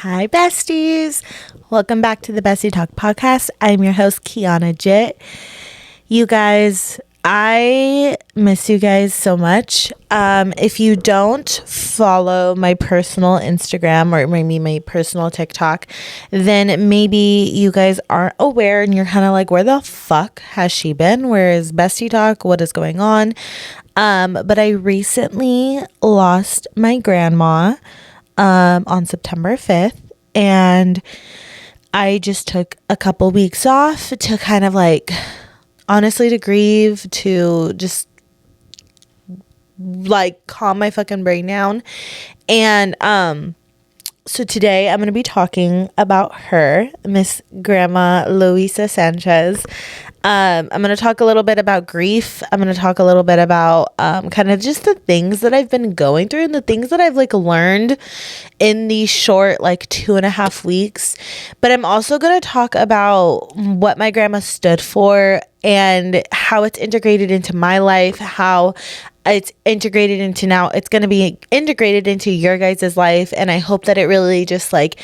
Hi, besties. Welcome back to the Bestie Talk podcast. I'm your host, Kianna Jit. You guys, I miss you guys so much. If you don't follow my personal Instagram or maybe my personal TikTok, then maybe you guys aren't aware and you're kind of like, where the fuck has she been? Where is Bestie Talk? What is going on? But I recently lost my grandma on September 5th, and I just took a couple weeks off to kind of like, honestly, to grieve, to just like calm my fucking brain down. And so today I'm going to be talking about her, Miss Grandma Luisa Sanchez. I'm going to talk a little bit about grief. I'm going to talk a little bit about kind of just the things that I've been going through and the things that I've like learned in these short like 2.5 weeks. But I'm also going to talk about what my grandma stood for and how it's integrated into my life, how it's integrated into now. It's going to be integrated into your guys' life. And I hope that it really just like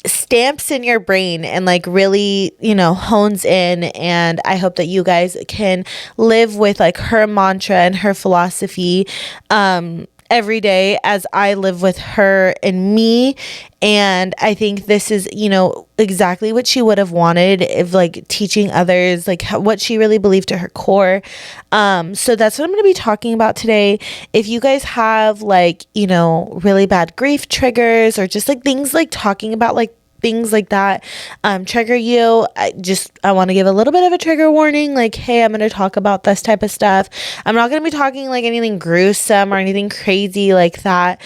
stamps in your brain and like really, hones in. And I hope that you guys can live with like her mantra and her philosophy every day as I live with her and me. And I think this is, exactly what she would have wanted, if like teaching others like what she really believed to her core. So that's what I'm going to be talking about today. If you guys have like, really bad grief triggers or just like things like talking about like things like that trigger you, I want to give a little bit of a trigger warning, like, hey, I'm going to talk about this type of stuff. I'm not going to be talking like anything gruesome or anything crazy like that.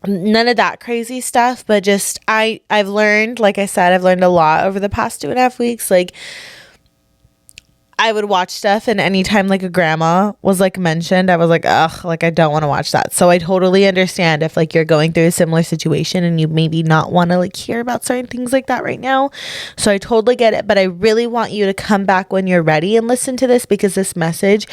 None of that crazy stuff, but just I've learned, like I said, I've learned a lot over the past 2.5 weeks. Like, I would watch stuff, and anytime like a grandma was like mentioned, I was like, ugh, like I don't want to watch that. So I totally understand if like you're going through a similar situation and you maybe not want to like hear about certain things like that right now. So I totally get it, but I really want you to come back when you're ready and listen to this, because this message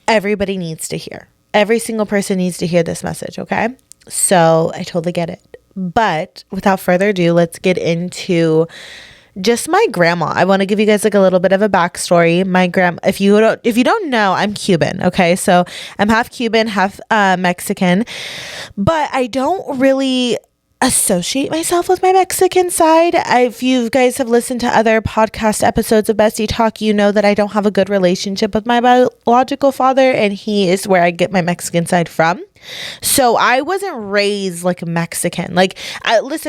everybody needs to hear. Every single person needs to hear this message, okay? So I totally get it. But without further ado, let's get into just my grandma. I want to give you guys like a little bit of a backstory. My grandma, if you don't know, I'm Cuban. Okay. So I'm half Cuban, half Mexican, but I don't really associate myself with my Mexican side. If you guys have listened to other podcast episodes of Bestie Talk, you know that I don't have a good relationship with my biological father, and he is where I get my Mexican side from. So I wasn't raised like a Mexican. Like, I live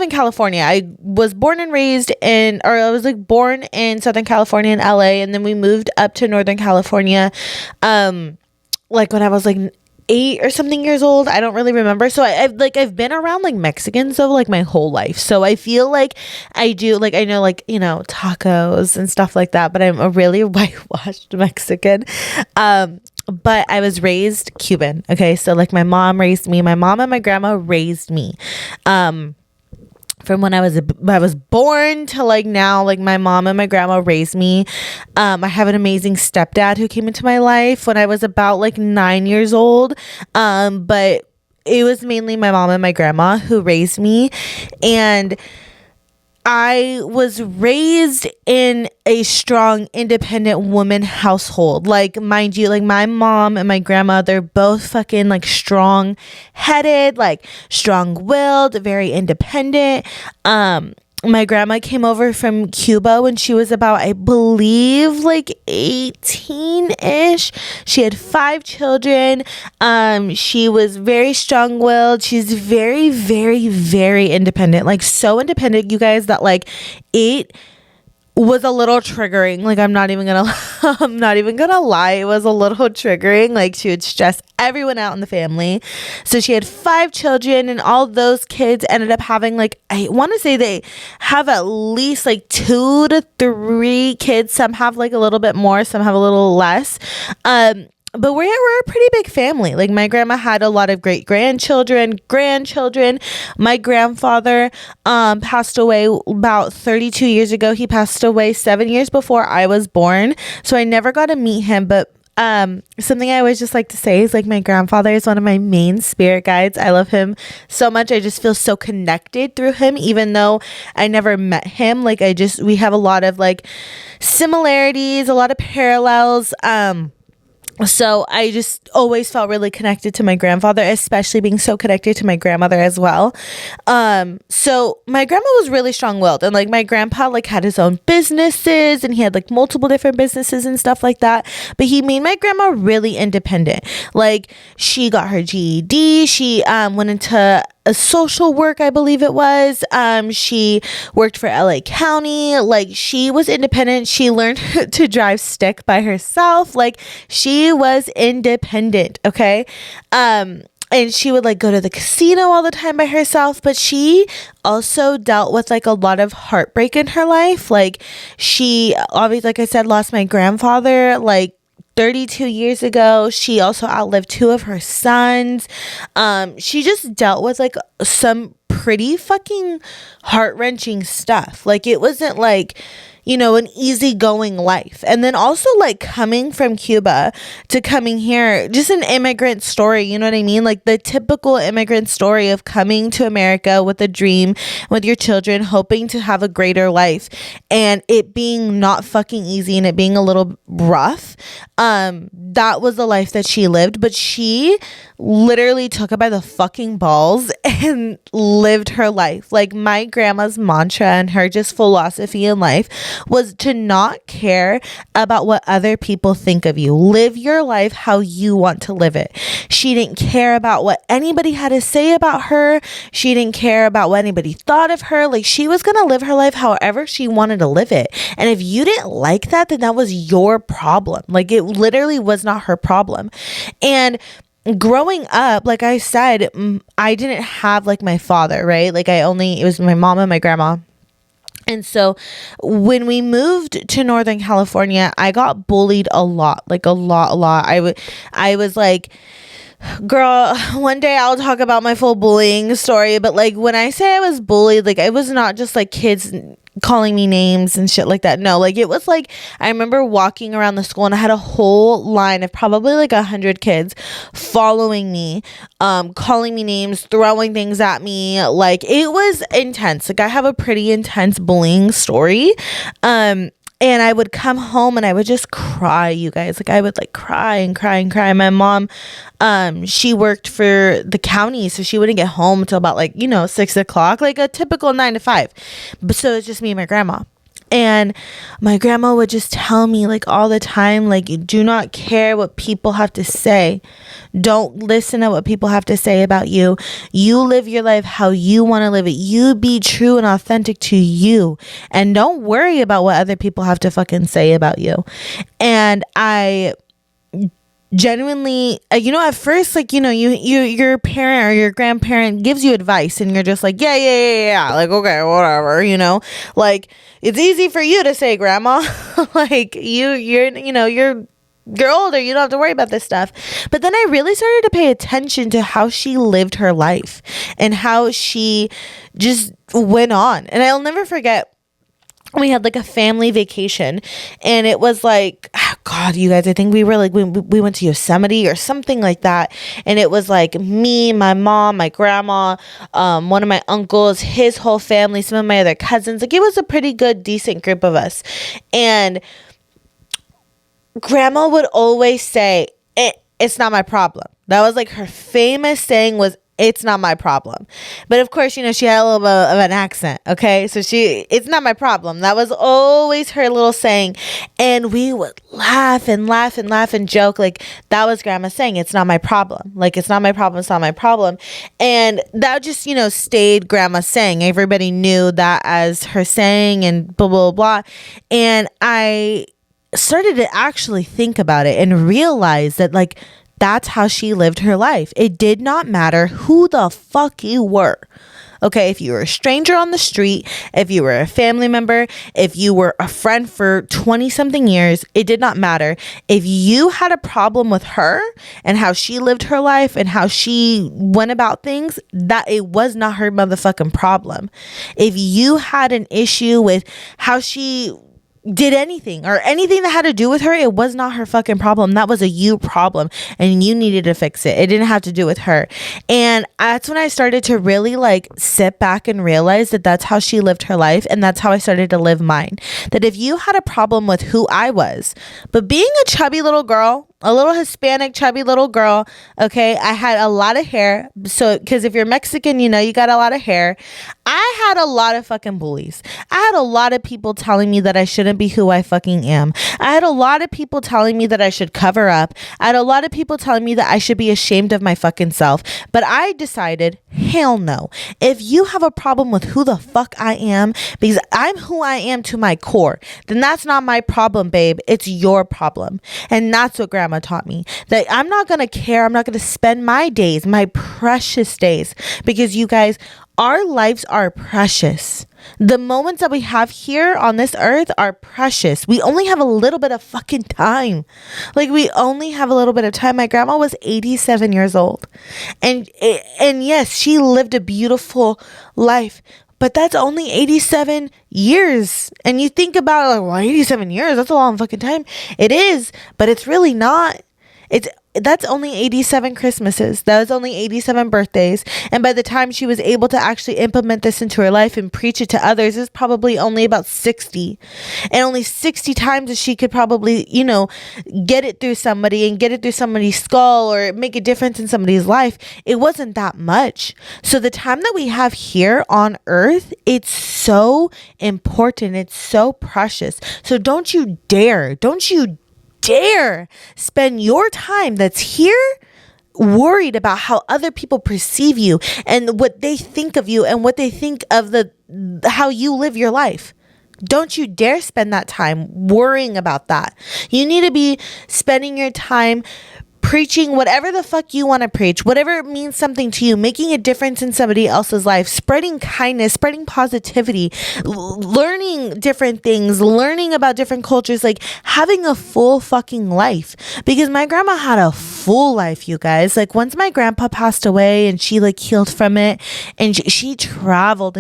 in California. I was born and raised I was like born in Southern California in LA, and then we moved up to Northern California like when I was like 8 or something years old. I don't really remember. So I've been around like Mexicans though, like my whole life. So I feel like I do, like I know, like, tacos and stuff like that, but I'm a really whitewashed Mexican. But I was raised Cuban. Okay. So like my mom raised me, my mom and my grandma raised me. From when I was born to like now, like my mom and my grandma raised me. I have an amazing stepdad who came into my life when I was about like 9 years old. But it was mainly my mom and my grandma who raised me. And I was raised in a strong, independent woman household. Like, mind you, like my mom and my grandma, they're both fucking like strong headed, like strong willed, very independent. My grandma came over from Cuba when she was about, I believe, like 18-ish. She had 5 children. She was very strong-willed. She's very, very, very independent. Like, so independent, you guys, that like it was a little triggering. Like, I'm not even gonna lie. It was a little triggering. Like, she would stress everyone out in the family. So she had 5 children, and all those kids ended up having like, I want to say they have at least like 2 to 3 kids. Some have like a little bit more, some have a little less. But we're a pretty big family. Like, my grandma had a lot of great grandchildren. My grandfather passed away about 32 years ago. He passed away 7 years before I was born. So I never got to meet him, but Something I always just like to say is like my grandfather is one of my main spirit guides. I love him so much. I just feel so connected through him, even though I never met him. Like we have a lot of like similarities, a lot of parallels. So I just always felt really connected to my grandfather, especially being so connected to my grandmother as well. So my grandma was really strong-willed, and like my grandpa like had his own businesses, and he had like multiple different businesses and stuff like that. But he made my grandma really independent. Like she got her GED. She went into a social work, I believe it was. She worked for LA County. Like she was independent. She learned to drive stick by herself. Like she was independent. Okay. And she would like go to the casino all the time by herself, but she also dealt with like a lot of heartbreak in her life. Like she obviously, like I said, lost my grandfather like 32 years ago. She also outlived 2 of her sons. She just dealt with like some pretty fucking heart-wrenching stuff. Like it wasn't like, you know, an easygoing life. And then also like coming from Cuba to coming here, just an immigrant story, you know what I mean? Like the typical immigrant story of coming to America with a dream, with your children, hoping to have a greater life, and it being not fucking easy and it being a little rough. That was the life that she lived, but she literally took it by the fucking balls and lived her life. Like my grandma's mantra and her just philosophy in life was to not care about what other people think of you. Live your life how you want to live it. She didn't care about what anybody had to say about her. She didn't care about what anybody thought of her. Like she was going to live her life however she wanted to live it. And if you didn't like that, then that was your problem. Like it literally was not her problem. And growing up, like I said, I didn't have like my father, right? Like it was my mom and my grandma. And so when we moved to Northern California, I got bullied a lot, like a lot. I was like, girl, one day I'll talk about my full bullying story. But like when I say I was bullied, like it was not just like kids calling me names and shit like that. No, like it was like I remember walking around the school and I had a whole line of probably like 100 kids following me, calling me names, throwing things at me. Like it was intense. Like I have a pretty intense bullying story. And I would come home and I would just cry, you guys. Like I would like cry and cry and cry. My mom, she worked for the county, so she wouldn't get home until about like, 6 o'clock, like a typical 9 to 5. But so it's just me and my grandma. And my grandma would just tell me like all the time, like, you do not care what people have to say. Don't listen to what people have to say about you. You live your life how you want to live it. You be true and authentic to you. And don't worry about what other people have to fucking say about you. And I genuinely, at first, like, your parent or your grandparent gives you advice and you're just like, yeah, like, okay, whatever, like, it's easy for you to say, grandma. Like you're older, you don't have to worry about this stuff. But then I really started to pay attention to how she lived her life and how she just went on. And I'll never forget, we had like a family vacation, and it was like, oh God, you guys, I think we were like, we went to Yosemite or something like that. And it was like me, my mom, my grandma, one of my uncles, his whole family, some of my other cousins. Like it was a pretty good, decent group of us. And grandma would always say, it's not my problem. That was like her famous saying was, it's not my problem. But of course, she had a little bit of an accent. Okay. So it's not my problem. That was always her little saying. And we would laugh and joke. Like that was grandma saying, it's not my problem. Like, it's not my problem. It's not my problem. And that just, stayed grandma saying. Everybody knew that as her saying and blah, blah, blah. And I started to actually think about it and realize that like, that's how she lived her life. It did not matter who the fuck you were. Okay, if you were a stranger on the street, if you were a family member, if you were a friend for 20 something years, it did not matter. If you had a problem with her and how she lived her life and how she went about things, that it was not her motherfucking problem. If you had an issue with how she did anything or anything that had to do with her, it was not her fucking problem. That was a you problem, and you needed to fix it. It didn't have to do with her. And that's when I started to really like sit back and realize that that's how she lived her life, and that's how I started to live mine. That if you had a problem with who I was, but being a chubby little girl, a little Hispanic chubby little girl, okay, I had a lot of hair. So because if you're Mexican, you know you got a lot of hair. I had a lot of fucking bullies. I had a lot of people telling me that I shouldn't be who I fucking am. I had a lot of people telling me that I should cover up. I had a lot of people telling me that I should be ashamed of my fucking self. But I decided, hell no. If you have a problem with who the fuck I am, because I'm who I am to my core, then that's not my problem, babe. It's your problem. And that's what grandma taught me. That I'm not going to care. I'm not going to spend my days, my precious days, because you guys, our lives are precious. The moments that we have here on this earth are precious. We only have a little bit of fucking time. Like, we only have a little bit of time. My grandma was 87 years old. And yes, she lived a beautiful life. But that's only 87 years. And you think about it, like, well, 87 years, that's a long fucking time. It is, but it's really not. That's only 87 Christmases. That was only 87 birthdays. And by the time she was able to actually implement this into her life and preach it to others, it's probably only about 60. And only 60 times that she could probably, you know, get it through somebody and get it through somebody's skull or make a difference in somebody's life. It wasn't that much. So the time that we have here on earth, it's so important. It's so precious. So don't you dare spend your time that's here worried about how other people perceive you and what they think of you and what they think of how you live your life. Don't you dare spend that time worrying about that. You need to be spending your time preaching whatever the fuck you want to preach, whatever means something to you, making a difference in somebody else's life, spreading kindness, spreading positivity, learning different things, learning about different cultures, like having a full fucking life. Because my grandma had a full life, you guys. Like, once my grandpa passed away and she like healed from it, and she traveled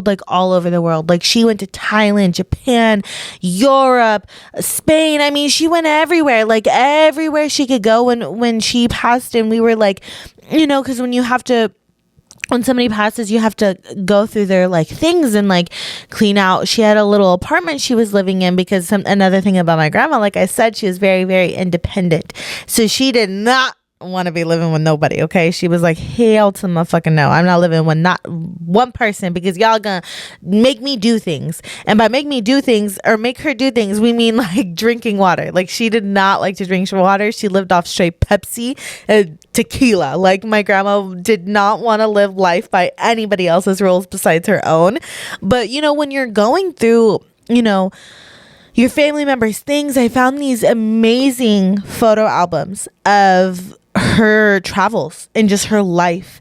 like all over the world. Like, she went to Thailand, Japan, Europe, Spain. I mean, she went everywhere, like everywhere she could go. When she passed, and we were like, you know, because when somebody passes, you have to go through their like things and like clean out. She had a little apartment she was living in, because another thing about my grandma, like I said, she was very, very independent. So she did not want to be living with nobody. Okay, she was like, hell to motherfucking no, I'm not living with not one person, because y'all gonna make me do things. And by make me do things or make her do things, we mean like drinking water. Like, she did not like to drink water. She lived off straight Pepsi and tequila. Like, my grandma did not want to live life by anybody else's rules besides her own. But you know, when you're going through, you know, your family members' things, I found these amazing photo albums of her travels and just her life,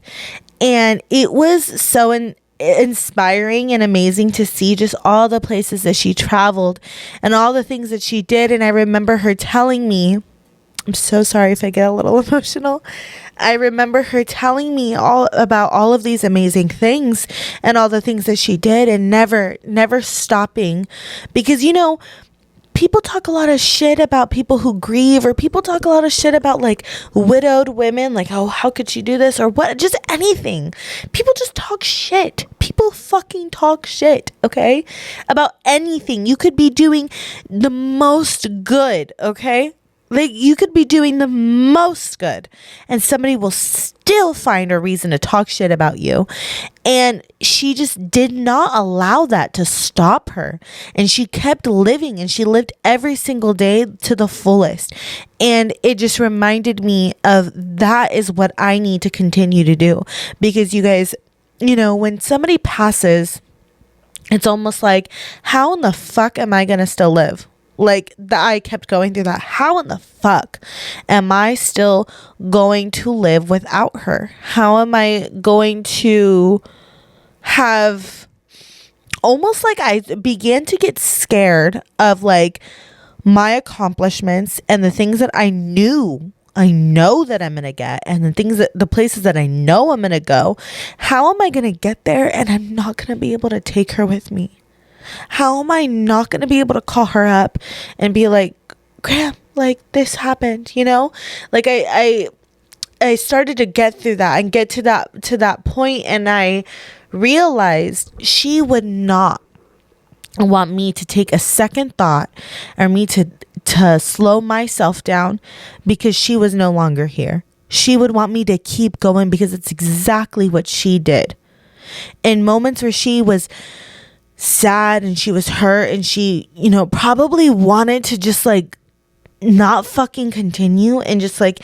and it was so inspiring and amazing to see just all the places that she traveled and all the things that she did. And I remember her telling me, I'm so sorry if I get a little emotional, I remember her telling me all about all of these amazing things and all the things that she did, and never stopping. Because, you know, people talk a lot of shit about people who grieve, or people talk a lot of shit about like widowed women, like, oh, how could she do this, or what, just anything. People just talk shit. People fucking talk shit, okay, about anything. You could be doing the most good, okay? Like, you could be doing the most good, and somebody will still find a reason to talk shit about you. And she just did not allow that to stop her. And she kept living, and she lived every single day to the fullest. And it just reminded me of that is what I need to continue to do. Because you guys, you know, when somebody passes, it's almost like, how in the fuck am I going to still live? Like, I kept going through that. How in the fuck am I still going to live without her? How am I going to have, almost like I began to get scared of like my accomplishments and the things that I know that I'm going to get, and the places that I know I'm going to go. How am I going to get there and I'm not going to be able to take her with me? How am I not going to be able to call her up and be like, Graham, like this happened, you know? Like I started to get through that and get to that point, and I realized she would not want me to take a second thought or me to slow myself down because she was no longer here. She would want me to keep going because it's exactly what she did. In moments where she was sad and she was hurt and she, you know, probably wanted to just like not fucking continue and just like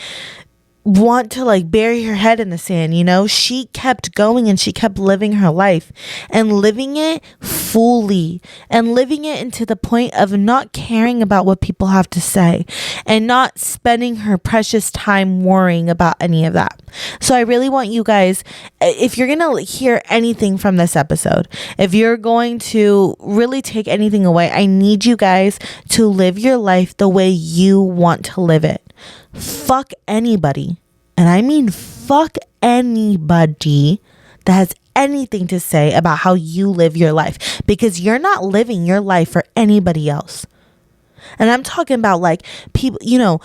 want to like bury her head in the sand, you know, she kept going and she kept living her life and living it fully and living it into the point of not caring about what people have to say and not spending her precious time worrying about any of that. So I really want you guys, if you're gonna hear anything from this episode, if you're going to really take anything away, I need you guys to live your life the way you want to live it. Fuck anybody, and I mean fuck anybody that has anything to say about how you live your life, because you're not living your life for anybody else. And I'm talking about like people, you know,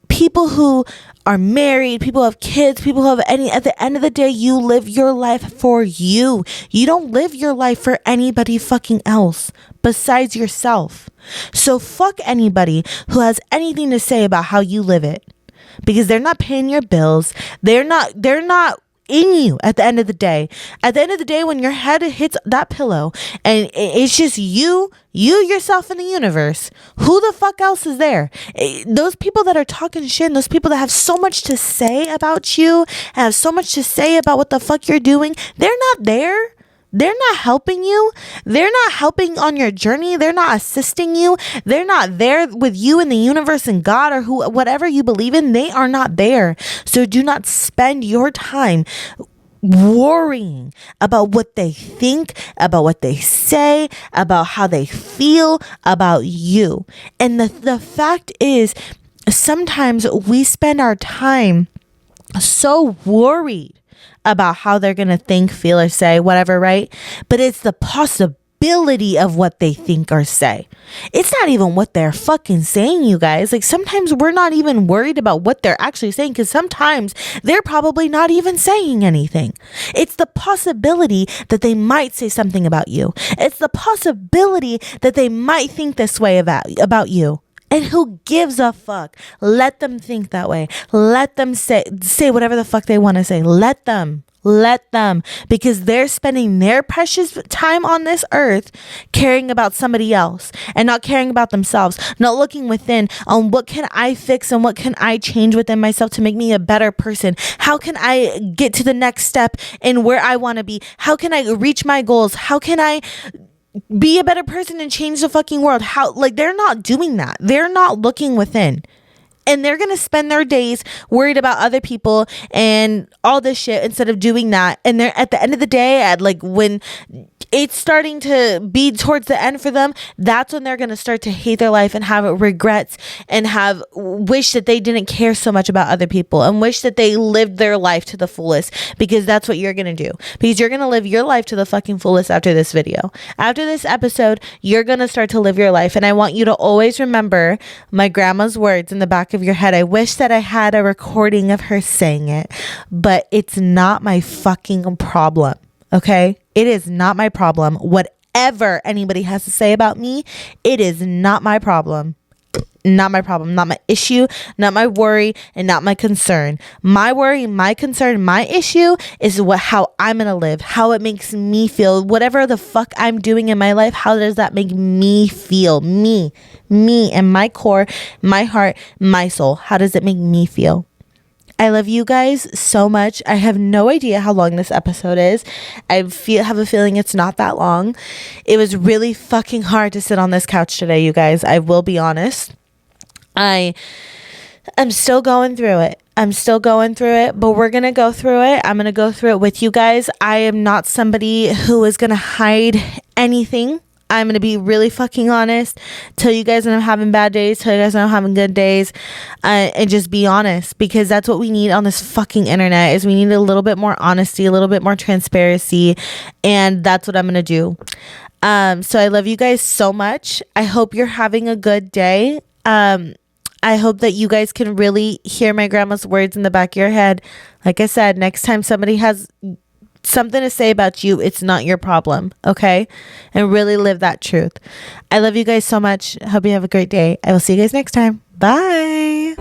people who are married, people who have kids, people who have at the end of the day, you live your life for you. You don't live your life for anybody fucking else besides yourself. So fuck anybody who has anything to say about how you live it, because they're not paying your bills. They're not in you at the end of the day. At the end of the day, when your head hits that pillow and it's just you yourself in the universe, who the fuck else is there? Those people that are talking shit, and those people that have so much to say about you, have so much to say about what the fuck you're doing, they're not there. They're not helping you. They're not helping on your journey. They're not assisting you. They're not there with you in the universe and God or whatever you believe in. They are not there. So do not spend your time worrying about what they think, about what they say, about how they feel about you. And the fact is, sometimes we spend our time so worried about how they're going to think, feel, or say, whatever, right? But it's the possibility of what they think or say. It's not even what they're fucking saying, you guys. Like, sometimes we're not even worried about what they're actually saying, because sometimes they're probably not even saying anything. It's the possibility that they might say something about you. It's the possibility that they might think this way about you. And who gives a fuck? Let them think that way. Let them say whatever the fuck they want to say. Let them, because they're spending their precious time on this earth caring about somebody else and not caring about themselves, not looking within on what can I fix and what can I change within myself to make me a better person? How can I get to the next step in where I want to be? How can I reach my goals? How can I be a better person and change the fucking world? How, like, they're not doing that. They're not looking within. And they're going to spend their days worried about other people and all this shit instead of doing that. And they're at the end of the day, at like when it's starting to be towards the end for them, that's when they're going to start to hate their life and have regrets and have wish that they didn't care so much about other people and wish that they lived their life to the fullest, because that's what you're going to do, because you're going to live your life to the fucking fullest after this video. After this episode, you're going to start to live your life. And I want you to always remember my grandma's words in the back of your head. I wish that I had a recording of her saying it, but it's not my fucking problem. Okay? It is not my problem. Whatever anybody has to say about me, it is not my problem. Not my problem, not my issue, not my worry, and not my concern. My worry, my concern, my issue is how I'm gonna live, how it makes me feel. Whatever the fuck I'm doing in my life, how does that make me feel? Me and my core, my heart, my soul. How does it make me feel? I love you guys so much. I have no idea how long this episode is. I have a feeling it's not that long. It was really fucking hard to sit on this couch today, you guys. I will be honest. I'm still going through it. But we're going to go through it. I'm going to go through it with you guys. I am not somebody who is going to hide anything. I'm going to be really fucking honest. Tell you guys when I'm having bad days. Tell you guys when I'm having good days. And just be honest. Because that's what we need on this fucking internet. Is we need a little bit more honesty. A little bit more transparency. And that's what I'm going to do. So I love you guys so much. I hope you're having a good day. I hope that you guys can really hear my grandma's words in the back of your head. Like I said, next time somebody has something to say about you, it's not your problem, okay? And really live that truth. I love you guys so much. Hope you have a great day. I will see you guys next time. Bye.